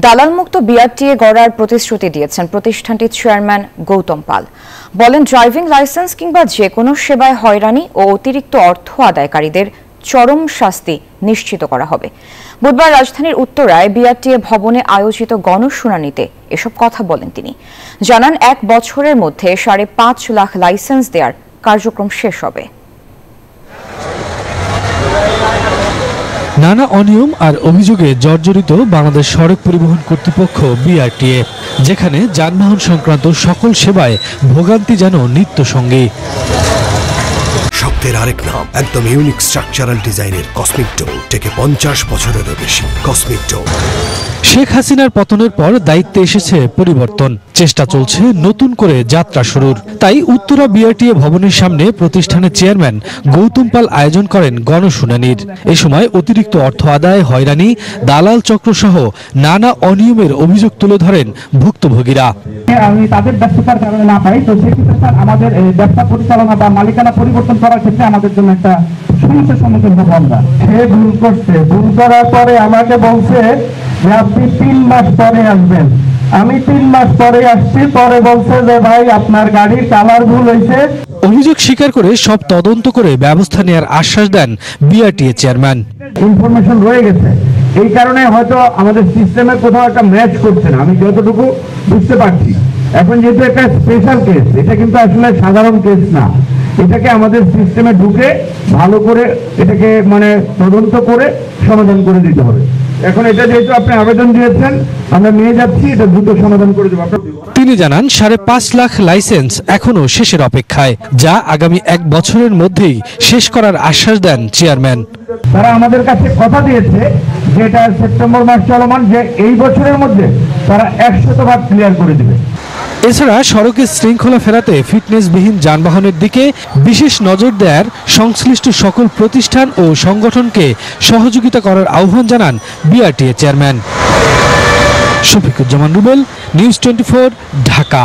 দালালমুক্ত BRTA গড়ার প্রতিশ্রুতি দিয়েছেন প্রতিষ্ঠানটির চেয়ারম্যান গৌতম পাল। বলেন, ড্রাইভিং লাইসেন্স কিংবা যে কোনো সেবায় হয়রানি ও অতিরিক্ত অর্থ আদায়কারীদের চরম শাস্তি নিশ্চিত করা হবে। বুধবার রাজধানীর উত্তরায় বিআরটিএ ভবনে আয়োজিত গণশুনানিতে এসব কথা বলেন তিনি। জানান, 1 বছরের মধ্যে 5.5 লাখ লাইসেন্স দেওয়ার কার্যক্রম শেষ হবে। নানা অনিয়ম আর অভিযোগে জর্জরিত বাংলাদেশ সড়ক পরিবহন কর্তৃপক্ষ বিআরটিএ, যেখানে যানবাহন সংক্রান্ত সকল সেবায় ভোগান্তি যেন নিত্যসঙ্গী। শক্তের আরেক নাম, একদম ইউনিক স্ট্রাকচারাল ডিজাইনের কসমিক ডোর, থেকে 50 বছরেরও বেশি। কসমিক ডোর। শেখ হাসিনার পতনের পর দায়িত্বে এসেছে পরিবর্তন, চেষ্টা চলছে নতুন করে যাত্রা শুরুর। তাই উত্তরা বিআরটিএ ভবনের সামনে প্রতিষ্ঠানের চেয়ারম্যান গৌতম পাল আয়োজন করেন গণশুনানির। এ সময় অতিরিক্ত অর্থ আদায়, হয়রানি, দালাল চক্র সহ নানা অনিয়মের অভিযোগ তুলে ধরেন ভুক্তভোগীরা। আমি তাদের ব্যস্ততার কারণে না পাই, তো সেক্ষেত্রে স্যার আমাদের ব্যবসা পরিচালনা বা মালিকানা পরিবর্তন করার ক্ষেত্রে আমাদের জন্য একটা সমস্যার সম্মুখীন হবো আমরা। সে ভুল করছে, ভুল করার পরে আমাকে বলছে যে আপনি 3 মাস পরে আসবেন। আমি 3 মাস পরে আসছি, পরে বলছে যে ভাই আপনার গাড়ির কালার ভুল হয়েছে। অভিযোগ স্বীকার করে সব তদন্ত করে ব্যবস্থা নেওয়ার আশ্বাস দেন বিআরটিএ চেয়ারম্যান। ইনফরমেশন রয়ে গেছে, এই কারণে হয়তো আমাদের সিস্টেমে কোথাও একটা ম্যাচ করছে না, আমি যতটুকু বুঝতে পারছি। এখন যেহেতু একটা স্পেশাল কেস, এটা কিন্তু আসলে সাধারণ কেস না, এটাকে আমাদের সিস্টেমে ঢুকে ভালো করে এটাকে তদন্ত করে সমাধান করে দিতে হবে। এখন এটা যেহেতু আপনি আবেদন দিয়েছেন, আমরা নিয়ে যাচ্ছি, এটা দ্রুত সমাধান করে দেবো। তিনি জানান, 5.5 লাখ লাইসেন্স এখনো শেষের অপেক্ষায়, যা আগামী 1 বছরের মধ্যেই শেষ করার আশ্বাস দেন চেয়ারম্যান। তারা আমাদের কাছে কথা দিয়েছে যেটা সেপ্টেম্বর মাস চলমান, যে এই বছরের মধ্যে তারা 100% ক্লিয়ার করে দেবে। এছাড়া সড়কের শৃঙ্খলা ফেরাতে ফিটনেসবিহীন যানবাহনের দিকে বিশেষ নজর দেওয়ার সংশ্লিষ্ট সকল প্রতিষ্ঠান ও সংগঠনকে সহযোগিতা করার আহ্বান জানান BRTA chairman. Shafiquzzaman Rubel, news 24, Dhaka.